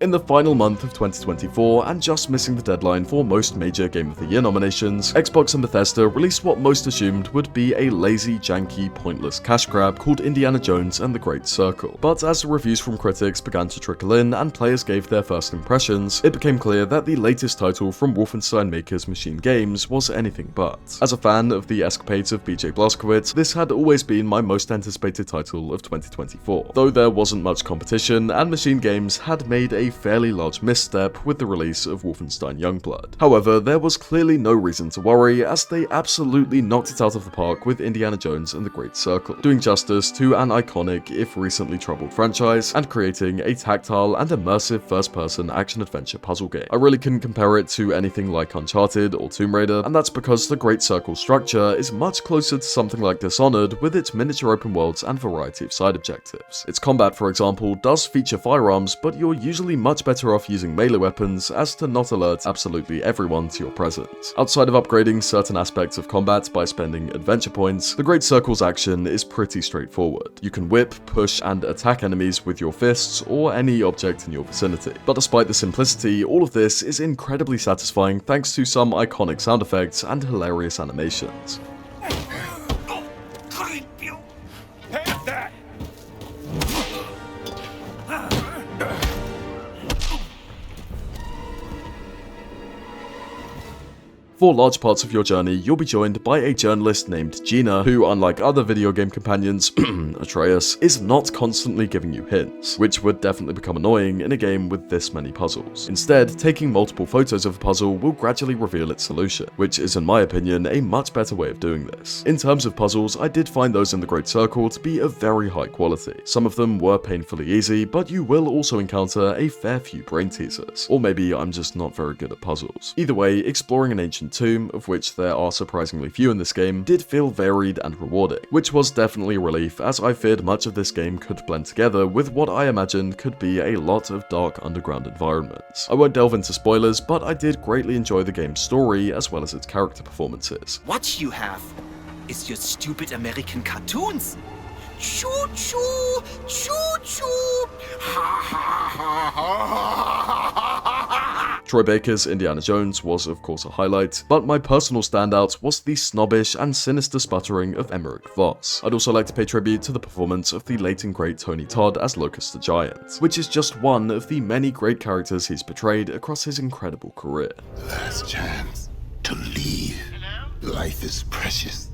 In the final month of 2024, and just missing the deadline for most major Game of the Year nominations, Xbox and Bethesda released what most assumed would be a lazy, janky, pointless cash grab called Indiana Jones and the Great Circle. But as the reviews from critics began to trickle in and players gave their first impressions, it became clear that the latest title from Wolfenstein makers Machine Games was anything but. As a fan of the escapades of BJ Blazkowicz, this had always been my most anticipated title of 2024, though there wasn't much competition and Machine Games had made a fairly large misstep with the release of Wolfenstein Youngblood. However, there was clearly no reason to worry, as they absolutely knocked it out of the park with Indiana Jones and the Great Circle, doing justice to an iconic, if recently troubled franchise, and creating a tactile and immersive first-person action-adventure puzzle game. I really couldn't compare it to anything like Uncharted or Tomb Raider, and that's because the Great Circle structure is much closer to something like Dishonored with its miniature open worlds and variety of side objectives. Its combat, for example, does feature firearms, but you're usually much better off using melee weapons as to not alert absolutely everyone to your presence. Outside of upgrading certain aspects of combat by spending adventure points, the Great Circle's action is pretty straightforward. You can whip, push, and attack enemies with your fists or any object in your vicinity. But despite the simplicity, all of this is incredibly satisfying thanks to some iconic sound effects and hilarious animations. For large parts of your journey, you'll be joined by a journalist named Gina, who, unlike other video game companions, Atreus, is not constantly giving you hints, which would definitely become annoying in a game with this many puzzles. Instead, taking multiple photos of a puzzle will gradually reveal its solution, which is, in my opinion, a much better way of doing this. In terms of puzzles, I did find those in the Great Circle to be of very high quality. Some of them were painfully easy, but you will also encounter a fair few brain teasers. Or maybe I'm just not very good at puzzles. Either way, exploring an ancient tomb, of which there are surprisingly few in this game, did feel varied and rewarding, which was definitely a relief, as I feared much of this game could blend together with what I imagined could be a lot of dark underground environments. I won't delve into spoilers, but I did greatly enjoy the game's story as well as its character performances. What you have is your stupid American cartoons. Choo-choo, choo-choo, ha ha ha ha ha. Troy Baker's Indiana Jones was of course a highlight, but my personal standout was the snobbish and sinister sputtering of Emmerich Voss. I'd also like to pay tribute to the performance of the late and great Tony Todd as Locust the Giant, which is just one of the many great characters he's portrayed across his incredible career. Last chance to leave. Life is precious,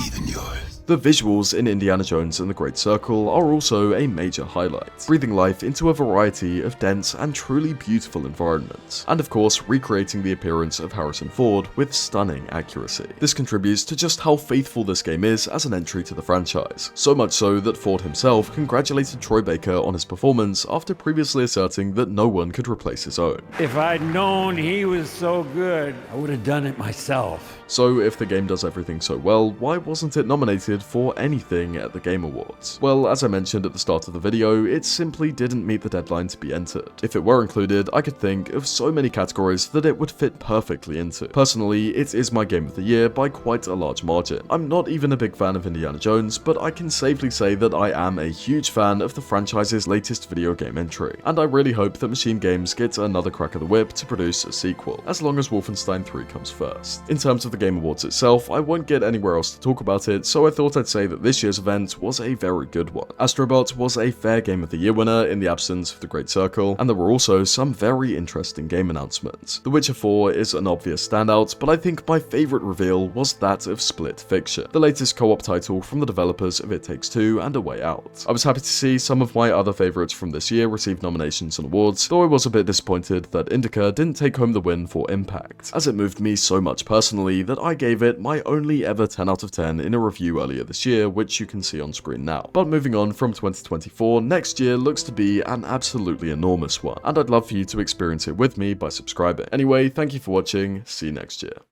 even yours. The visuals in Indiana Jones and the Great Circle are also a major highlight, breathing life into a variety of dense and truly beautiful environments, and of course recreating the appearance of Harrison Ford with stunning accuracy. This contributes to just how faithful this game is as an entry to the franchise, so much so that Ford himself congratulated Troy Baker on his performance after previously asserting that no one could replace his own. If I'd known he was so good, I would have done it myself. So if the game does everything so well, why wasn't it nominated for anything at the Game Awards? Well, as I mentioned at the start of the video, it simply didn't meet the deadline to be entered. If it were included, I could think of so many categories that it would fit perfectly into. Personally, it is my game of the year by quite a large margin. I'm not even a big fan of Indiana Jones, but I can safely say that I am a huge fan of the franchise's latest video game entry, and I really hope that Machine Games gets another crack of the whip to produce a sequel, as long as Wolfenstein 3 comes first. In terms of the Game Awards itself, I won't get anywhere else to talk about it, so I thought I'd say that this year's event was a very good one. Astro Bot was a fair Game of the Year winner in the absence of the Great Circle, and there were also some very interesting game announcements. The Witcher 4 is an obvious standout, but I think my favourite reveal was that of Split Fiction, the latest co-op title from the developers of It Takes Two and A Way Out. I was happy to see some of my other favourites from this year receive nominations and awards, though I was a bit disappointed that Indica didn't take home the win for Impact, as it moved me so much personally that I gave it my only ever 10 out of 10 in a review earlier this year, which you can see on screen now. But moving on from 2024, next year looks to be an absolutely enormous one, and I'd love for you to experience it with me by subscribing. Anyway, thank you for watching, see you next year.